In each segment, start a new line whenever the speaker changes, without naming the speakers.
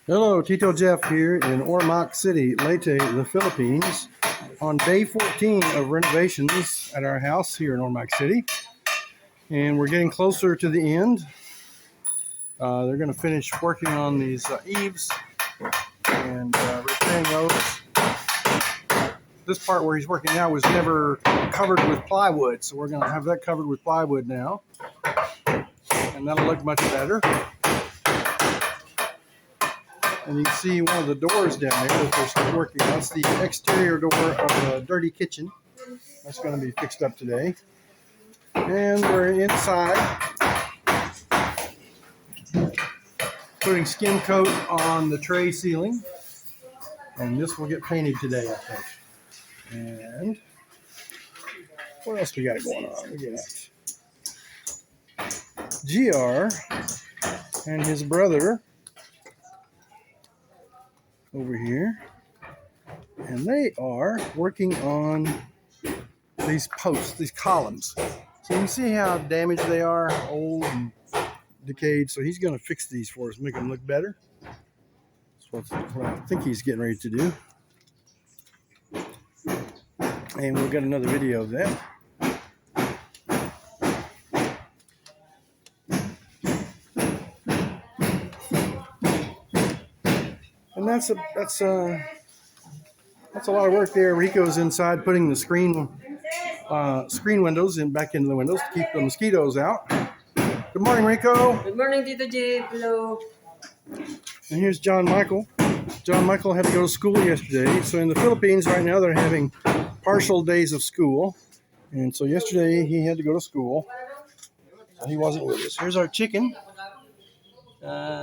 Hello, Tito Jeff here in Ormoc City, Leyte the Philippines, on day 14 of renovations at our house here in Ormoc City. And we're getting closer to the end. They're going to finish working on these eaves and repairing those. This part where he's working now was never covered with plywood, so we're going to have that covered with plywood now. And that'll look much better. And you can see one of the doors down there that they're still working on. That's the exterior door of the dirty kitchen. That's going to be fixed up today. And we're inside, putting skim coat on the tray ceiling. And this will get painted today, I think. And what else we got going on? We got GR and his brother over here, and they are working on these posts, these columns. So you can see how damaged they are, old and decayed. So he's going to fix these for us, make them look better. That's what I think he's getting ready to do. And we'll get another video of that. And that's a lot of work there. Rico's inside putting the screen windows back into the windows to keep the mosquitoes out. Good morning, Rico.
Good morning, Tito J. Hello.
And here's John Michael. John Michael had to go to school yesterday. So in the Philippines right now, they're having partial days of school. And so yesterday he had to go to school. So he wasn't with us. Here's our chicken.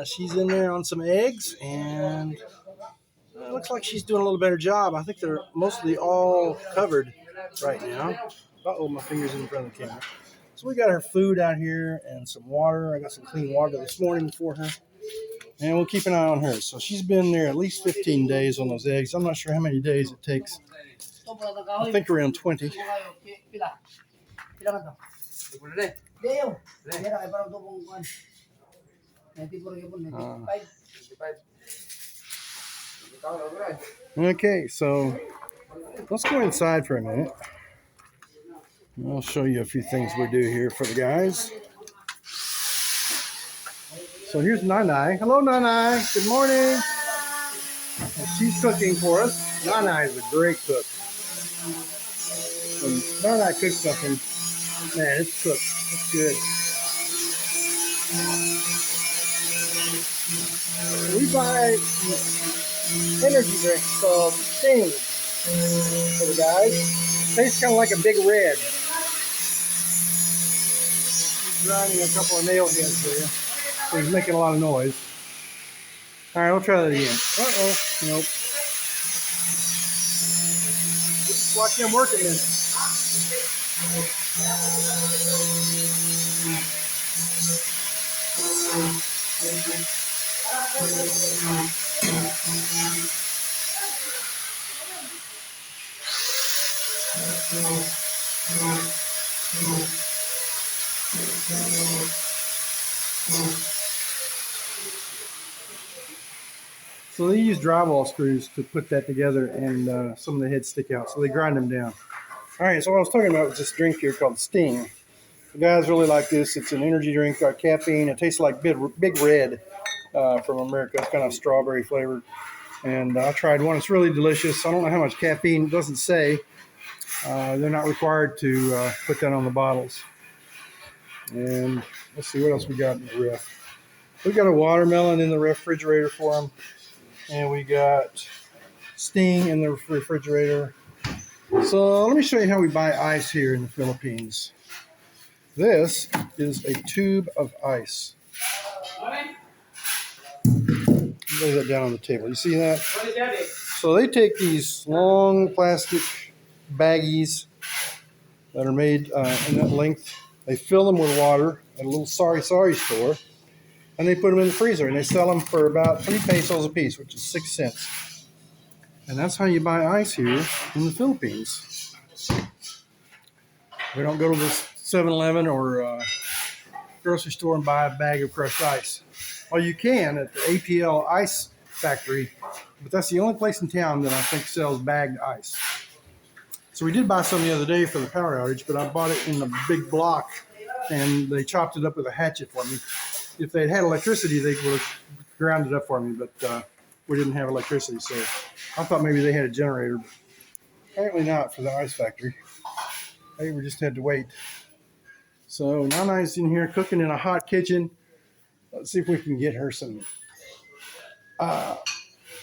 She's in there on some eggs, and it looks like she's doing a little better job. I think they're mostly all covered right now. Uh-oh, my finger's in front of the camera. So we got her food out here and some water. I got some clean water this morning for her. And we'll keep an eye on her. So she's been there at least 15 days on those eggs. I'm not sure how many days it takes. I think around 20. Okay, so let's go inside for a minute. I'll show you a few things we do here for the guys. So here's Nanai. Hello, Nanai. Good morning. And she's cooking for us. Nanai is a great cook. When Nanai cooks something, man, it's cooked. It's good. We buy energy drinks called Sting for the guys. Tastes kind of like a Big Red. He's grinding a couple of nail heads there. So he's making a lot of noise. All right, we'll try that again. Uh-oh. Nope. Just watch him work a minute. So they use drywall screws to put that together, and some of the heads stick out, so they grind them down. All right, so what I was talking about was this drink here called Sting. The guys really like this. It's an energy drink, got caffeine. It tastes like Big Red from America. It's kind of strawberry flavored. And I tried one. It's really delicious. I don't know how much caffeine. It doesn't say. They're not required to put that on the bottles. And let's see what else we got in the ref. We got a watermelon in the refrigerator for them. And we got Sting in the refrigerator. So let me show you how we buy ice here in the Philippines. This is a tube of ice. Lay that down on the table. You see that? So they take these long plastic baggies that are made in that length. They fill them with water at a little Sari store, and they put them in the freezer, and they sell them for about 3 pesos a piece, which is 6 cents. And that's how you buy ice here in the Philippines. We don't go to the 7-Eleven or grocery store and buy a bag of crushed ice. Well, you can at the APL ice factory, but that's the only place in town that I think sells bagged ice. So we did buy some the other day for the power outage, but I bought it in a big block, and they chopped it up with a hatchet for me. If they'd had electricity, they would have ground it up for me, but we didn't have electricity, so I thought maybe they had a generator. But apparently not for the ice factory. Hey, we just had to wait. So Nana's in here cooking in a hot kitchen. Let's see if we can get her some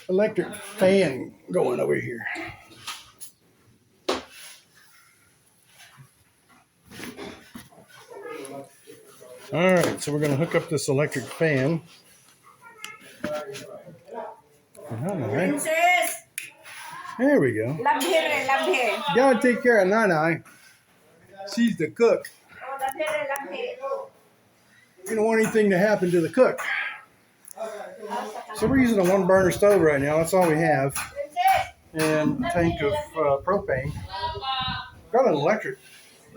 electric fan going over here. All right, so we're going to hook up this electric fan.
Princess!
There we go.
Love here, love here.
Gotta take care of Nana. She's the cook.
Oh, love here, love here.
You don't want anything to happen to the cook. So we're using a 1-burner stove right now. That's all we have. And a tank of propane. Got an electric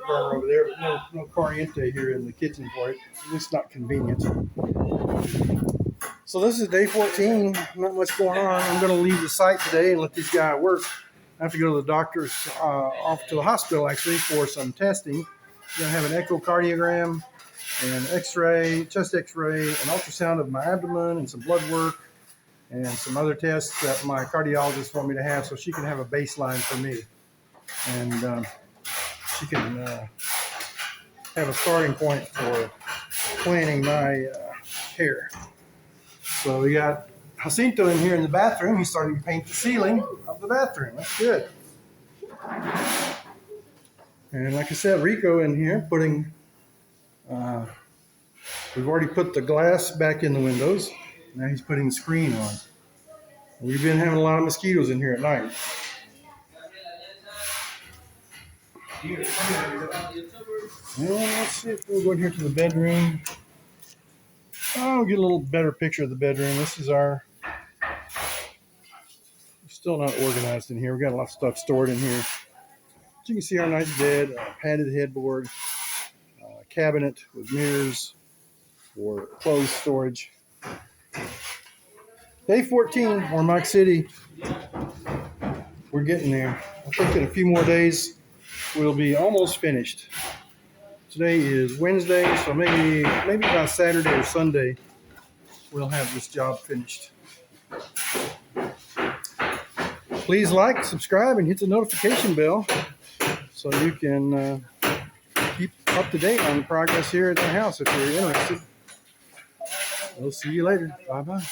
burner over there, but no corriente here in the kitchen for it. At least not convenient. So this is day 14. Not much going on. I'm going to leave the site today and let these guys work. I have to go to the doctor's, off to the hospital actually for some testing. I'm going to have an echocardiogram, an x-ray, chest x-ray, an ultrasound of my abdomen, and some blood work, and some other tests that my cardiologist want me to have so she can have a baseline for me. And she can have a starting point for planning my care. So we got Jacinto in here in the bathroom. He's starting to paint the ceiling of the bathroom. That's good. And like I said, Rico in here putting, we've already put the glass back in the windows. Now he's putting the screen on. We've been having a lot of mosquitoes in here at night. And let's see if we'll go in here to the bedroom. I'll get a little better picture of the bedroom. This is our, still not organized in here. We got a lot of stuff stored in here. As you can see, our nice bed, padded headboard, cabinet with mirrors for clothes storage. Day 14, Ormoc City. We're getting there. I think in a few more days, we'll be almost finished. Today is Wednesday, so maybe by Saturday or Sunday, we'll have this job finished. Please like, subscribe, and hit the notification bell so you can keep up to date on the progress here at the house if you're interested. We'll see you later. Bye-bye.